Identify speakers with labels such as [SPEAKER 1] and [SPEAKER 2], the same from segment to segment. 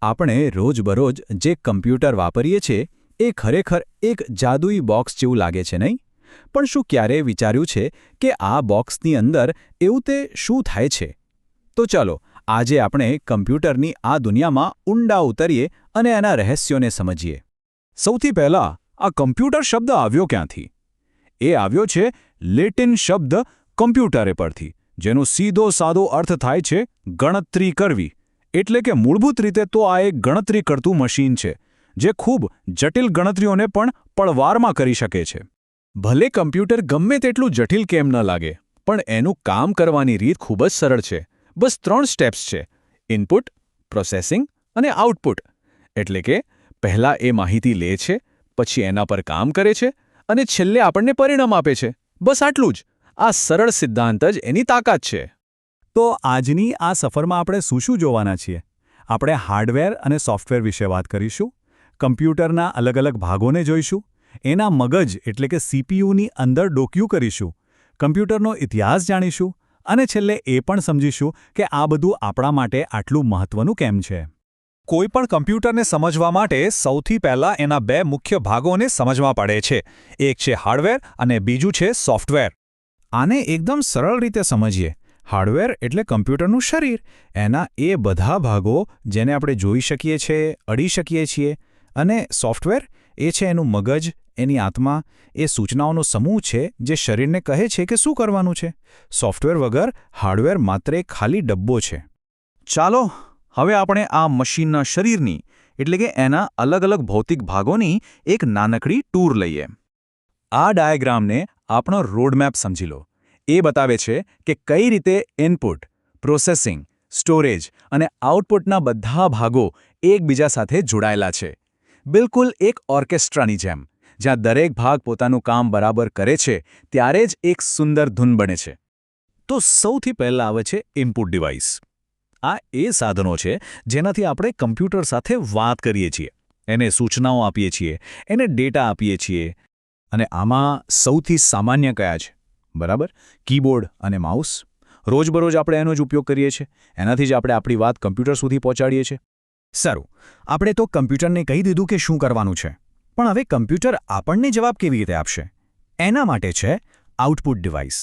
[SPEAKER 1] આપણે રોજબરોજ જે કમ્પ્યુટર વાપરીએ છીએ એ ખરેખર એક જાદુઈ બોક્સ જેવું લાગે છે નહીં? પણ શું ક્યારેય વિચાર્યું છે કે આ બોક્સની અંદર એવું તે શું થાય છે? તો ચાલો આજે આપણે કમ્પ્યુટરની આ દુનિયામાં ઊંડા ઉતરીએ અને એના રહસ્યોને સમજીએ. સૌથી પહેલાં આ કમ્પ્યુટર શબ્દ આવ્યો ક્યાંથી? એ આવ્યો છે લેટિન શબ્દ કમ્પ્યુટરે પરથી, જેનો સીધો સાદો અર્થ થાય છે ગણતરી કરવી. એટલે કે મૂળભૂત રીતે તો આ એક ગણતરી કરતું મશીન છે, જે ખૂબ જટિલ ગણતરીઓને પણ પળવારમાં કરી શકે છે. ભલે કમ્પ્યુટર ગમે તેટલું જટિલ કેમ ન લાગે, પણ એનું કામ કરવાની રીત ખૂબ જ સરળ છે. બસ 3 સ્ટેપ્સ છે: ઇનપુટ, પ્રોસેસિંગ અને આઉટપુટ. એટલે કે પહેલાં એ માહિતી લે છે, પછી એના પર કામ કરે છે અને છેલ્લે આપણને પરિણામ આપે છે. બસ આટલું જ. આ સરળ સિદ્ધાંત જ એની તાકાત છે.
[SPEAKER 2] તો આજની આ સફરમાં આપણે શું જોવાના છીએ? આપણે હાર્ડવેર અને સોફ્ટવેર વિશે વાત કરીશું, કમ્પ્યુટરના અલગ અલગ ભાગોને જોઈશું, એના મગજ એટલે કે સીપીયુની અંદર ડોકિયું કરીશું, કમ્પ્યુટરનો ઇતિહાસ જાણીશું અને છેલ્લે એ પણ સમજીશું કે આ બધું આપણા માટે આટલું મહત્વનું કેમ છે.
[SPEAKER 3] કોઈપણ કમ્પ્યુટરને સમજવા માટે સૌથી પહેલાં એના 2 મુખ્ય ભાગોને સમજવા પડે છે. એક છે હાર્ડવેર અને બીજું છે સોફ્ટવેર.
[SPEAKER 1] આને એકદમ સરળ રીતે સમજીએ. હાર્ડવેર એટલે કમ્પ્યુટરનું શરીર, એના એ બધા ભાગો જેને આપણે જોઈ શકીએ છીએ, અડી શકીએ છીએ. અને સોફ્ટવેર એ છે એનું મગજ, એની આત્મા, એ સૂચનાઓનો સમૂહ છે જે શરીરને કહે છે કે શું કરવાનું છે. સોફ્ટવેર વગર હાર્ડવેર માત્ર એક ખાલી ડબ્બો છે.
[SPEAKER 3] ચાલો હવે આપણે આ મશીનના શરીરની એટલે કે એના અલગ અલગ ભૌતિક ભાગોની એક નાનકડી ટૂર લઈએ. આ ડાયાગ્રામને આપણો રોડમેપ સમજી લો. એ બતાવે છે કે કઈ રીતે ઇનપુટ, પ્રોસેસિંગ, સ્ટોરેજ અને આઉટપુટના બધા ભાગો એકબીજા સાથે જોડાયેલા છે. બિલકુલ એક ઓર્કેસ્ટ્રાની જેમ, જ્યાં દરેક ભાગ પોતાનું કામ બરાબર કરે છે ત્યારે જ એક સુંદર ધૂન બને છે.
[SPEAKER 1] તો સૌથી પહેલાં આવે છે ઇનપુટ ડિવાઇસ. આ એ સાધનો છે જેનાથી આપણે કમ્પ્યુટર સાથે વાત કરીએ છીએ, એને સૂચનાઓ આપીએ છીએ, એને ડેટા આપીએ છીએ. અને આમાં સૌથી સામાન્ય કયા છે? બરાબર, કીબોર્ડ અને માઉસ. રોજબરોજ આપણે એનો જ ઉપયોગ કરીએ છીએ, એનાથી જ આપણે આપણી વાત કમ્પ્યુટર સુધી પહોંચાડીએ છીએ. સારું, આપણે તો કમ્પ્યુટરને કહી દીધું કે શું કરવાનું છે, પણ હવે કમ્પ્યુટર આપણને જવાબ કેવી રીતે આપશે? એના માટે છે આઉટપુટ ડિવાઇસ.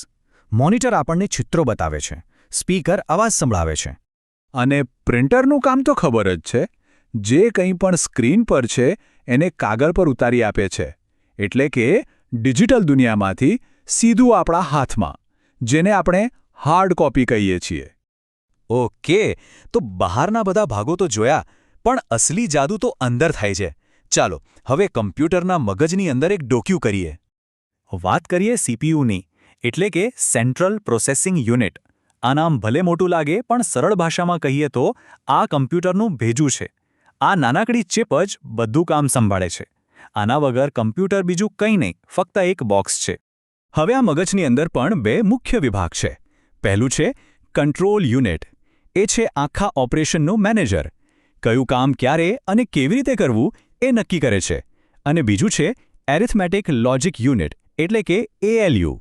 [SPEAKER 1] મોનિટર આપણને ચિત્રો બતાવે છે, સ્પીકર અવાજ સંભળાવે છે.
[SPEAKER 3] અને પ્રિન્ટરનું કામ તો ખબર જ છે. જે કંઈ પણ સ્ક્રીન પર છે એને કાગળ પર ઉતારી આપે છે. એટલે કે ડિજિટલ દુનિયામાંથી સીધું આપણા હાથમાં, જેને આપણે હાર્ડ કોપી કહીએ છીએ.
[SPEAKER 1] ઓકે, તો બહારના બધા ભાગો તો જોયા, પણ અસલી જાદુ તો અંદર થાય છે. ચાલો હવે કમ્પ્યુટરના મગજની અંદર એક ડોકિયું કરીએ. વાત કરીએ સીપીયુની, એટલે કે સેન્ટ્રલ પ્રોસેસિંગ યુનિટ. આ નામ ભલે મોટું લાગે, પણ સરળ ભાષામાં કહીએ તો આ કમ્પ્યુટરનું ભેજું છે. આ નાનકડી ચિપ જ બધું કામ સંભાળે છે. આના વગર કમ્પ્યુટર બીજું કંઈ નહીં, ફક્ત એક બોક્સ છે. હવે આ મગજની અંદર પણ 2 મુખ્ય વિભાગ છે. પહેલું છે કંટ્રોલ યુનિટ. એ છે આખા ઓપરેશનનો મેનેજર. કયું કામ ક્યારે અને કેવી રીતે કરવું એ નક્કી કરે છે. અને બીજું છે એરિથમેટિક લોજિક યુનિટ, એટલે કે ALU.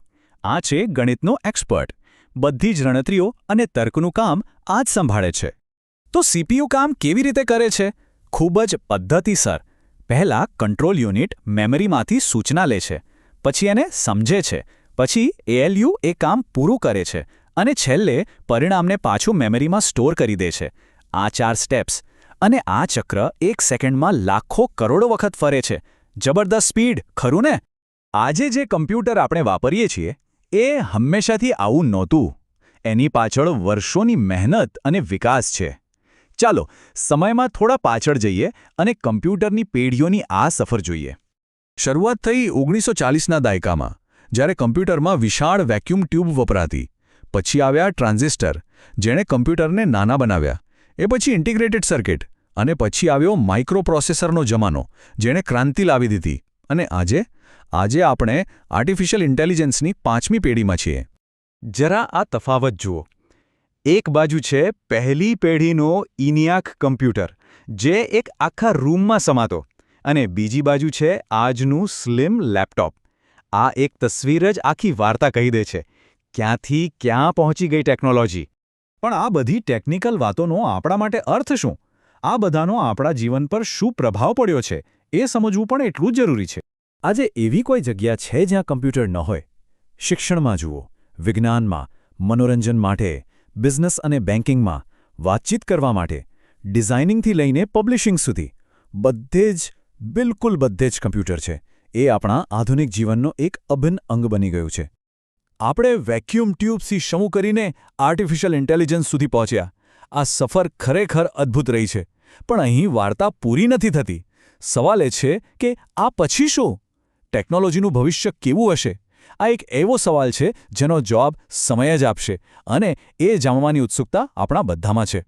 [SPEAKER 1] આ છે ગણિતનો એક્સપર્ટ. બધી જ ગણતરીઓ અને તર્કનું કામ આ જ સંભાળે છે. તો સીપીયુ કામ કેવી રીતે કરે છે? ખૂબ જ પદ્ધતિસર. પહેલાં કંટ્રોલ યુનિટ મેમરીમાંથી સૂચના લે છે, પછી એને સમજે છે, પછી ALU એ કામ પૂરું કરે છે અને છેલ્લે પરિણામને પાછું મેમરીમાં સ્ટોર કરી દે છે. આ 4 સ્ટેપ્સ. અને આ ચક્ર 1 સેકન્ડમાં લાખો કરોડો વખત ફરે છે. જબરદસ્ત સ્પીડ, ખરું ને? આજે જે કમ્પ્યુટર આપણે વાપરીએ છીએ એ હંમેશાથી આવું નહોતું. એની પાછળ વર્ષોની મહેનત અને વિકાસ છે. ચાલો સમયમાં થોડા પાછળ જઈએ અને કમ્પ્યુટરની પેઢીઓની આ સફર જોઈએ. શરૂઆત થઈ 1940ના દાયકામાં, જ્યારે કમ્પ્યુટરમાં વિશાળ વેક્યુમ ટ્યુબ વપરાતી. પછી આવ્યા ટ્રાન્ઝિસ્ટર, જેણે કમ્પ્યુટરને નાના બનાવ્યા. એ પછી ઇન્ટિગ્રેટેડ સર્કિટ, અને પછી આવ્યો માઇક્રોપ્રોસેસરનો જમાનો, જેણે ક્રાંતિ લાવી દીધી. અને આજે આપણે આર્ટિફિશિયલ ઇન્ટેલિજન્સની 5મી પેઢીમાં છીએ. જરા આ તફાવત જુઓ. એક બાજુ છે પહેલી પેઢીનો ENIAC કમ્પ્યુટર, જે એક આખા રૂમમાં સમાતો, અને બીજી બાજુ છે આજનું સ્લિમ લેપટોપ. આ એક તસવીર જ આખી વાર્તા કહી દે છે. ક્યાંથી ક્યાં પહોંચી ગઈ ટેકનોલોજી. પણ આ બધી ટેકનિકલ વાતોનો આપણા માટે અર્થ શું?
[SPEAKER 2] આ બધાનો આપણા જીવન પર શું પ્રભાવ પડ્યો છે એ સમજવું પણ એટલું જ જરૂરી છે.
[SPEAKER 1] આજે એવી કોઈ જગ્યા છે જ્યાં કમ્પ્યુટર ન હોય? શિક્ષણમાં જુઓ, વિજ્ઞાનમાં, મનોરંજન માટે, બિઝનેસ અને બેન્કિંગમાં, વાતચીત કરવા માટે, ડિઝાઇનિંગથી લઈને પબ્લિશિંગ સુધી, બધે જ, બિલકુલ બધે જ કમ્પ્યુટર છે. એ આપણા આધુનિક જીવનનો એક અભિન્ન અંગ બની ગયું છે. આપણે વેક્યુમ ટ્યુબથી શરૂ કરીને આર્ટિફિશિયલ ઇન્ટેલિજન્સ સુધી પહોંચ્યા. આ સફર ખરેખર અદ્ભુત રહી છે. પણ અહીં વાર્તા પૂરી નથી થતી. સવાલ એ છે કે આ પછી શું? ટેકનોલોજીનું ભવિષ્ય કેવું હશે? આ એક એવો સવાલ છે જેનો જવાબ સમય જ આપશે, અને એ જાણવાની ઉત્સુકતા આપણા બધામાં છે.